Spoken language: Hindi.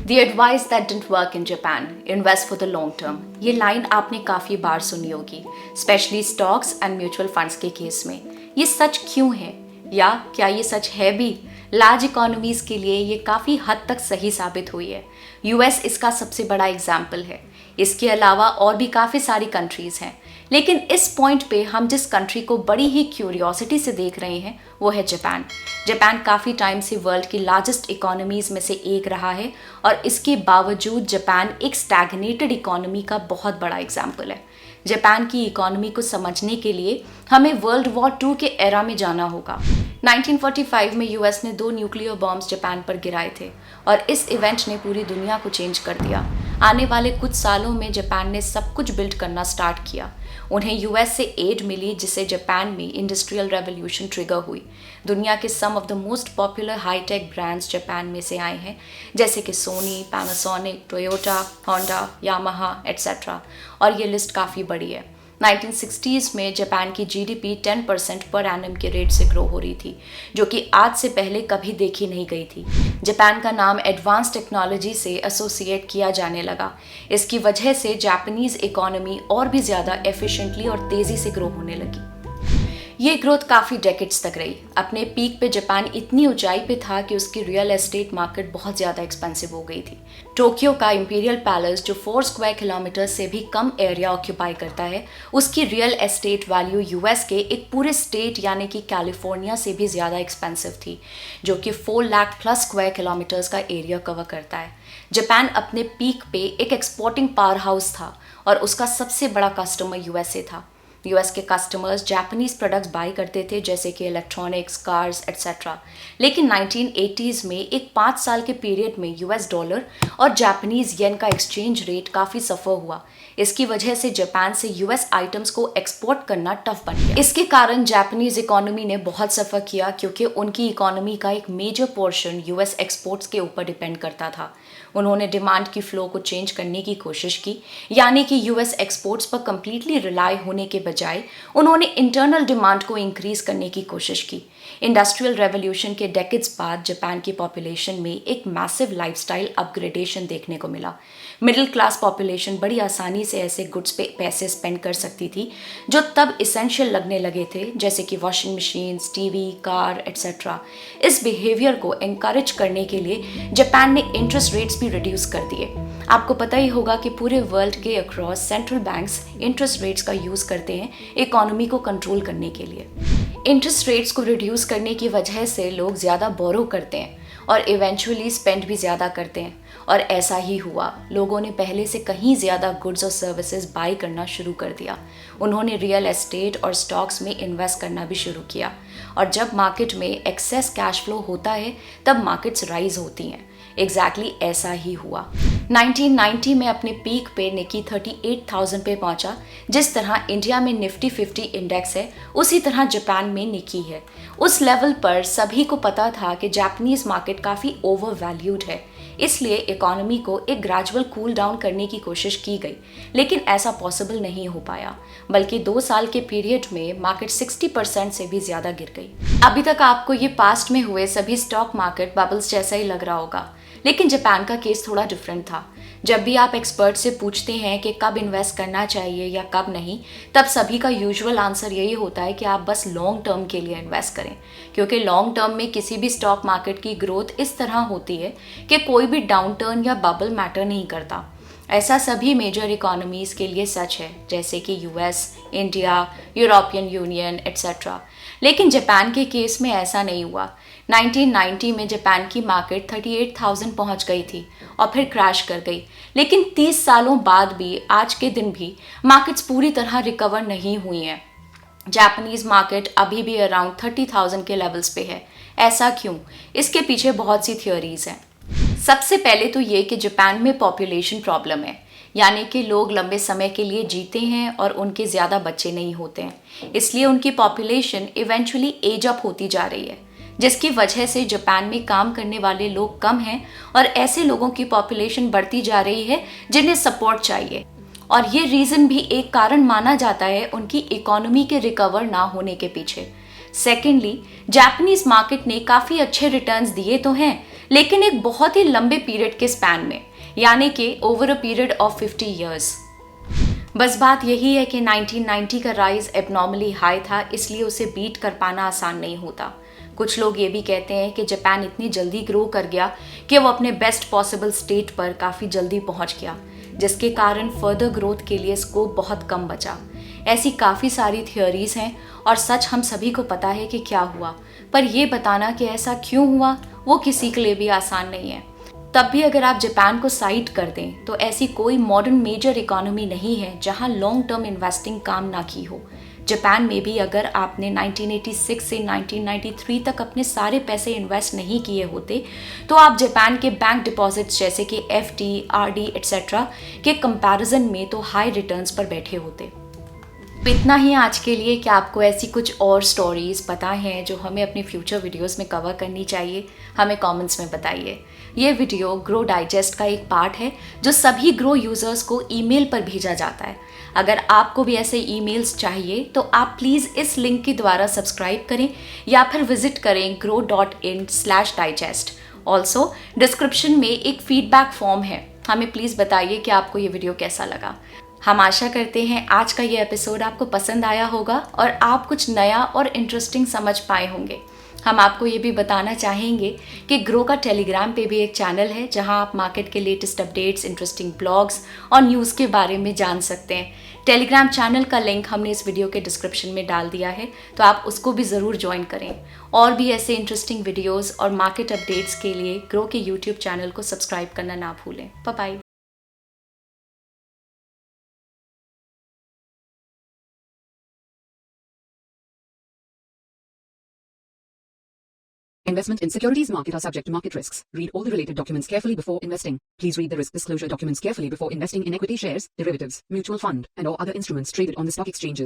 The advice that didn't work in Japan, invest for the long term. ये लाइन आपने काफ़ी बार सुनी होगी, specially stocks and mutual funds के केस में। ये सच क्यों है, या क्या ये सच है भी? लार्ज इकोनॉमीज के लिए ये काफ़ी हद तक सही साबित हुई है। यूएस इसका सबसे बड़ा एग्जाम्पल है। इसके अलावा और भी काफ़ी सारी कंट्रीज़ हैं, लेकिन इस पॉइंट पे हम जिस कंट्री को बड़ी ही क्यूरियोसिटी से देख रहे हैं वो है जापान। जापान काफ़ी टाइम से वर्ल्ड की लार्जेस्ट इकोनॉमीज़ में से एक रहा है, और इसके बावजूद जापान एक स्टैग्नेटेड इकोनॉमी का बहुत बड़ा एग्जाम्पल है। जापान की इकोनॉमी को समझने के लिए हमें वर्ल्ड वॉर 2 के एरा में जाना होगा। 1945 में यूएस ने 2 न्यूक्लियर बॉम्ब्स जापान पर गिराए थे, और इस इवेंट ने पूरी दुनिया को चेंज कर दिया। आने वाले कुछ सालों में जापान ने सब कुछ बिल्ड करना स्टार्ट किया। उन्हें यूएस से एड मिली, जिससे जापान में इंडस्ट्रियल रेवोल्यूशन ट्रिगर हुई। दुनिया के some of the most popular high tech brands Japan में से आए हैं, जैसे कि Sony, Panasonic, Toyota, Honda, Yamaha etcetera, और ये लिस्ट काफ़ी बड़ी है। 1960s में जापान की जीडीपी 10% पर एनम के रेट से ग्रो हो रही थी, जो कि आज से पहले कभी देखी नहीं गई थी। जापान का नाम एडवांस टेक्नोलॉजी से एसोसिएट किया जाने लगा। इसकी वजह से जापानीज इकोनॉमी और भी ज़्यादा एफिशिएंटली और तेज़ी से ग्रो होने लगी। ये ग्रोथ काफ़ी डेकेड्स तक रही। अपने पीक पे जापान इतनी ऊंचाई पे था कि उसकी रियल एस्टेट मार्केट बहुत ज़्यादा एक्सपेंसिव हो गई थी। टोक्यो का इंपीरियल पैलेस, जो 4 स्क्वायर किलोमीटर से भी कम एरिया ऑक्यूपाई करता है, उसकी रियल एस्टेट वैल्यू यूएस के एक पूरे स्टेट यानी कि कैलिफोर्निया से भी ज़्यादा एक्सपेंसिव थी, जो कि 4 लाख प्लस स्क्वायर किलोमीटर्स का एरिया कवर करता है। जापान अपने पीक पे एक एक्सपोर्टिंग पावर हाउस था, और उसका सबसे बड़ा कस्टमर यूएसए था। यूएस के कस्टमर्स जापानीज प्रोडक्ट्स बाय करते थे, जैसे कि इलेक्ट्रॉनिक्स, कार्स एट्सेट्रा। लेकिन 1980s में एक 5 साल के पीरियड में यूएस डॉलर और जापानीज येन का एक्सचेंज रेट काफ़ी सफ़र हुआ। इसकी वजह से जापान से यूएस आइटम्स को एक्सपोर्ट करना टफ बन गया। इसके कारण जापानीज इकोनॉमी ने बहुत सफ़र किया, क्योंकि उनकी इकोनॉमी का एक मेजर पोर्शन यूएस एक्सपोर्ट्स के ऊपर डिपेंड करता था। उन्होंने डिमांड की फ्लो को चेंज करने की कोशिश की, यानी कि यूएस एक्सपोर्ट्स पर कंप्लीटली रिलाई होने के बजाय उन्होंने इंटरनल डिमांड को इंक्रीज करने की कोशिश की। इंडस्ट्रियल रेवोल्यूशन के डेकेड्स बाद जापान की पॉपुलेशन में एक मैसिव लाइफस्टाइल अपग्रेडेशन देखने को मिला। मिडिल क्लास पॉपुलेशन बड़ी आसानी से ऐसे गुड्स पे पैसे स्पेंड कर सकती थी जो तब इसेंशियल लगने लगे थे, जैसे कि washing machines, TV, car etcetera. इस बिहेवियर को एनकरेज करने के लिए जापान ने इंटरेस्ट रेट्स भी रिड्यूस कर दिए। आपको पता ही होगा कि पूरे वर्ल्ड के across central banks interest rates का यूज़ करते हैं इकोनॉमी को कंट्रोल करने के लिए। इंटरेस्ट रेट्स को रिड्यूस करने की वजह से लोग ज़्यादा बोरो करते हैं और इवेंचुअली स्पेंड भी ज़्यादा करते हैं, और ऐसा ही हुआ। लोगों ने पहले से कहीं ज़्यादा गुड्स और सर्विसेज बाय करना शुरू कर दिया। उन्होंने रियल एस्टेट और स्टॉक्स में इन्वेस्ट करना भी शुरू किया, और जब मार्केट में एक्सेस कैश फ्लो होता है तब मार्केट्स राइज होती हैं। एग्जैक्टली ऐसा ही हुआ। 1990 में अपने पीक पे निकी 38,000 पे पहुंचा। जिस तरह इंडिया में निफ्टी 50 इंडेक्स है, उसी तरह जापान में निकी है। उस लेवल पर सभी को पता था कि जापानीज मार्केट काफ़ी ओवर वैल्यूड है, इसलिए इकोनॉमी को एक ग्रेजुअल कूल डाउन करने की कोशिश की गई, लेकिन ऐसा पॉसिबल नहीं हो पाया। बल्कि 2 साल के पीरियड में मार्केट 60% से भी ज़्यादा गिर गई। अभी तक आपको ये पास्ट में हुए सभी स्टॉक मार्केट बबल्स जैसा ही लग रहा होगा, लेकिन जापान का केस थोड़ा डिफरेंट था। जब भी आप एक्सपर्ट से पूछते हैं कि कब इन्वेस्ट करना चाहिए या कब नहीं, तब सभी का यूजुअल आंसर यही होता है कि आप बस लॉन्ग टर्म के लिए इन्वेस्ट करें, क्योंकि लॉन्ग टर्म में किसी भी स्टॉक मार्केट की ग्रोथ इस तरह होती है कि कोई भी डाउन टर्न या बबल मैटर नहीं करता। ऐसा सभी मेजर इकोनॉमीज़ के लिए सच है, जैसे कि US, India, European union etcetera. लेकिन जापान के केस में ऐसा नहीं हुआ। 1990 में जापान की मार्केट 38,000 पहुंच गई थी और फिर क्रैश कर गई। लेकिन 30 सालों बाद भी आज के दिन भी मार्केट्स पूरी तरह रिकवर नहीं हुई हैं। जापानीज मार्केट अभी भी अराउंड 30,000 के लेवल्स पे है। ऐसा क्यों? इसके पीछे बहुत सी थ्योरीज हैं। सबसे पहले तो ये कि जापान में पॉपुलेशन प्रॉब्लम है, यानी कि लोग लंबे समय के लिए जीते हैं और उनके ज़्यादा बच्चे नहीं होते हैं, इसलिए उनकी पॉपुलेशन इवेंचुअली एज अप होती जा रही है, जिसकी वजह से जापान में काम करने वाले लोग कम हैं और ऐसे लोगों की पॉपुलेशन बढ़ती जा रही है जिन्हें सपोर्ट चाहिए। और ये रीज़न भी एक कारण माना जाता है उनकी इकोनॉमी के रिकवर ना होने के पीछे। सेकेंडली, जापानीज मार्केट ने काफ़ी अच्छे रिटर्न्स दिए तो हैं, लेकिन एक बहुत ही लंबे पीरियड के स्पैन में, यानी कि over a period of 50 years. बस बात यही है कि 1990 का राइज एबनॉर्मली हाई था, इसलिए उसे बीट कर पाना आसान नहीं होता। कुछ लोग ये भी कहते हैं कि जापान इतनी जल्दी ग्रो कर गया कि वो अपने बेस्ट पॉसिबल स्टेट पर काफ़ी जल्दी पहुंच गया, जिसके कारण फर्दर ग्रोथ के लिए स्कोप बहुत कम बचा। ऐसी काफ़ी सारी थियोरीज हैं और सच हम सभी को पता है कि क्या हुआ, पर यह बताना कि ऐसा क्यों हुआ वो किसी के लिए भी आसान नहीं है। तब भी अगर आप जापान को साइड कर दें तो ऐसी कोई मॉडर्न मेजर इकोनॉमी नहीं है जहां लॉन्ग टर्म इन्वेस्टिंग काम ना की हो। जापान में भी अगर आपने 1986 से 1993 तक अपने सारे पैसे इन्वेस्ट नहीं किए होते तो आप जापान के बैंक डिपॉजिट्स जैसे कि FD, RD एट्सेट्रा के कंपैरिजन में तो हाई रिटर्न्स पर बैठे होते। तो इतना ही आज के लिए। क्या आपको ऐसी कुछ और स्टोरीज पता हैं जो हमें अपने फ्यूचर वीडियोस में कवर करनी चाहिए? हमें कमेंट्स में बताइए। ये वीडियो ग्रो डाइजेस्ट का एक पार्ट है जो सभी ग्रो यूजर्स को ईमेल पर भेजा जाता है। अगर आपको भी ऐसे ईमेल्स चाहिए तो आप प्लीज़ इस लिंक के द्वारा सब्सक्राइब करें या फिर विजिट करें grow.in/digest। ऑल्सो डिस्क्रिप्शन में एक फीडबैक फॉर्म है, हमें प्लीज़ बताइए कि आपको ये वीडियो कैसा लगा। हम आशा करते हैं आज का ये एपिसोड आपको पसंद आया होगा और आप कुछ नया और इंटरेस्टिंग समझ पाए होंगे। हम आपको ये भी बताना चाहेंगे कि ग्रो का टेलीग्राम पे भी एक चैनल है जहां आप मार्केट के लेटेस्ट अपडेट्स, इंटरेस्टिंग ब्लॉग्स और न्यूज़ के बारे में जान सकते हैं। टेलीग्राम चैनल का लिंक हमने इस वीडियो के डिस्क्रिप्शन में डाल दिया है, तो आप उसको भी ज़रूर ज्वाइन करें। और भी ऐसे इंटरेस्टिंग वीडियोज़ और मार्केट अपडेट्स के लिए ग्रो के यूट्यूब चैनल को सब्सक्राइब करना ना भूलें। Bye bye. Investment in securities market are subject to market risks. Read all the related documents carefully before investing. Please read the risk disclosure documents carefully before investing in equity shares, derivatives, mutual fund, and or other instruments traded on the stock exchanges.